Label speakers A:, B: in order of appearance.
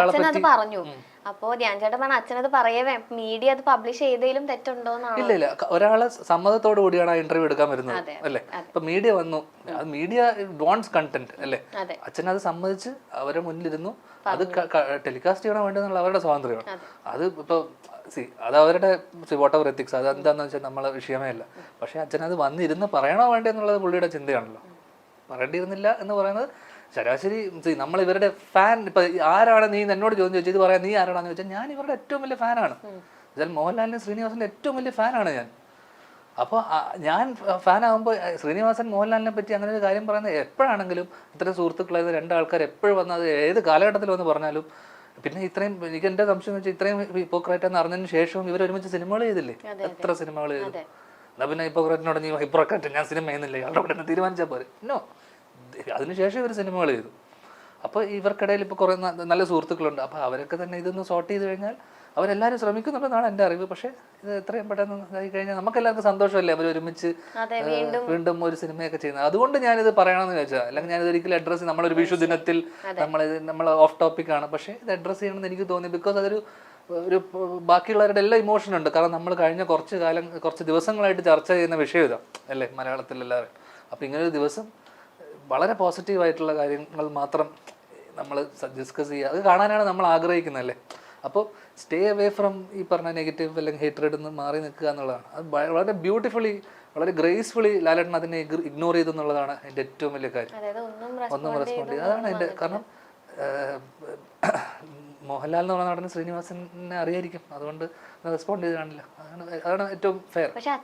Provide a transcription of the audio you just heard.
A: അച്ഛനത് പറഞ്ഞു. അപ്പോ ധ്യാൻ ചേട്ടൻ പറഞ്ഞ അച്ഛനത് പറയവേ മീഡിയ അത് പബ്ലിഷ് ചെയ്തതിലും തെറ്റുണ്ടോന്നാണ്.
B: ഇല്ല, ഒരാളെ സമ്മതത്തോടു കൂടിയാണ് ആ ഇന്റർവ്യൂ എടുക്കാൻ വരുന്നത് അല്ലേ. ഇപ്പൊ മീഡിയ വന്നു, മീഡിയ വാണ്ട്സ് കണ്ടന്റ് അല്ലേ. അച്ഛൻ അത് സമ്മതിച്ച് അവരെ മുന്നിലിരുന്നു, അത് ടെലികാസ്റ്റ് ചെയ്യണോ വേണ്ടെന്നുള്ള അവരുടെ സ്വാതന്ത്ര്യമാണ്. അത് ഇപ്പൊ അത് അവരുടെ വാട്ട് എവർ എത്തിക്സ്, അത് എന്താണെന്ന് വെച്ചാൽ നമ്മളെ വിഷയമേ അല്ല. പക്ഷെ അച്ഛനത് വന്നിരുന്ന് പറയണോ വേണ്ടേ എന്നുള്ളത് പുള്ളിയുടെ ചിന്തയാണല്ലോ. പറയേണ്ടിയിരുന്നില്ല എന്ന് പറയുന്നത് ശരാശരി നമ്മൾ ഇവരുടെ ഫാൻ. ഇപ്പൊ ആരാണ് നീ എന്നോട് ചോദിച്ചു ഇത് പറയാൻ, നീ ആരാണെന്ന് ചോദിച്ചാൽ ഞാൻ ഇവരുടെ ഏറ്റവും വലിയ ഫാനാണ്. എന്നാൽ മോഹൻലാലിനും ശ്രീനിവാസന്റെ ഏറ്റവും വലിയ ഫാനാണ് ഞാൻ. അപ്പോൾ ഞാൻ ഫാനാകുമ്പോൾ ശ്രീനിവാസൻ മോഹൻലാലിനെ പറ്റി അങ്ങനെ ഒരു കാര്യം പറയുന്നത് എപ്പോഴാണെങ്കിലും ഇത്രയും സുഹൃത്തുക്കളായത് രണ്ടാൾക്കാർ എപ്പോഴും വന്ന് അത് ഏത് കാലഘട്ടത്തിൽ വന്ന് പറഞ്ഞാലും, പിന്നെ ഇത്രയും എനിക്ക് എൻ്റെ സംശയം വെച്ചാൽ ഇത്രയും ഹിപ്പോക്രൈറ്റ് എന്ന് അറിഞ്ഞതിന് ശേഷവും ഇവർ ഒരുമിച്ച് സിനിമകൾ ചെയ്തില്ലേ, എത്ര സിനിമകൾ ചെയ്തു. എന്നാൽ പിന്നെ ഹിപ്പോക്രൈറ്റിനോട് നീ ഹിപ്പോക്രൈറ്റ് ഞാൻ സിനിമ ചെയ്യുന്നില്ല ഇയാളുടെ കൂടെ തന്നെ തീരുമാനിച്ചാൽ പോരെ. നോ, അതിനുശേഷം ഇവർ സിനിമകൾ ചെയ്തു. അപ്പോൾ ഇവർക്കിടയിൽ ഇപ്പോൾ കുറേ നല്ല സുഹൃത്തുക്കളുണ്ട്. അപ്പോൾ അവരൊക്കെ തന്നെ ഇതൊന്ന് സോർട്ട് ചെയ്ത് കഴിഞ്ഞാൽ അവരെല്ലാവരും ശ്രമിക്കുന്നുണ്ടെന്നാണ് എൻ്റെ അറിവ്. പക്ഷേ ഇത് എത്രയും പെട്ടെന്ന് ഇതായി കഴിഞ്ഞാൽ നമുക്കെല്ലാവർക്കും സന്തോഷമല്ലേ അവർ ഒരുമിച്ച് വീണ്ടും ഒരു സിനിമയൊക്കെ ചെയ്യുന്നത്. അതുകൊണ്ട് ഞാനിത് പറയണമെന്ന് ചോദിച്ചാൽ, അല്ലെങ്കിൽ ഞാനിത് ഒരിക്കലും അഡ്രസ്സ് നമ്മളൊരു വിഷു ദിനത്തിൽ നമ്മൾ ഓഫ് ടോപ്പിക്കാണ്, പക്ഷേ ഇത് അഡ്രസ്സ് ചെയ്യണമെന്ന് എനിക്ക് തോന്നി. ബിക്കോസ് അതൊരു ബാക്കിയുള്ളവരുടെ എല്ലാ ഇമോഷൻ ഉണ്ട്. കാരണം നമ്മൾ കഴിഞ്ഞ കുറച്ച് ദിവസങ്ങളായിട്ട് ചർച്ച ചെയ്യുന്ന വിഷയം ഇതാ അല്ലേ മലയാളത്തിൽ എല്ലാവരും. അപ്പോൾ ഇങ്ങനൊരു ദിവസം വളരെ പോസിറ്റീവായിട്ടുള്ള കാര്യങ്ങൾ മാത്രം നമ്മൾ ഡിസ്കസ് ചെയ്യുക, അത് കാണാനാണ് നമ്മൾ ആഗ്രഹിക്കുന്നത് അല്ലേ. അപ്പോൾ സ്റ്റേ അവേ ഫ്രം ഈ പറഞ്ഞ നെഗറ്റീവ് അല്ലെങ്കിൽ ഹേറ്റ്രഡ് നിന്ന് മാറി നിൽക്കുക എന്നുള്ളതാണ്. അത് വളരെ ബ്യൂട്ടിഫുള്ളി, വളരെ ഗ്രേസ്ഫുള്ളി ലാലേട്ടൻ അതിനെ ഇഗ്നോർ ചെയ്തു എന്നുള്ളതാണ് എൻ്റെ ഏറ്റവും വലിയ കാര്യം. ഒന്നും റെസ്പോണ്ട് ചെയ്തു, അതാണ് എൻ്റെ. കാരണം മോഹൻലാൽ എന്ന് പറഞ്ഞ നടന് ശ്രീനിവാസനെ അറിയായിരിക്കും, അതുകൊണ്ട് റെസ്പോണ്ട് ചെയ്ത് കാണില്ല. അതാണ് ഏറ്റവും ഫെയർ.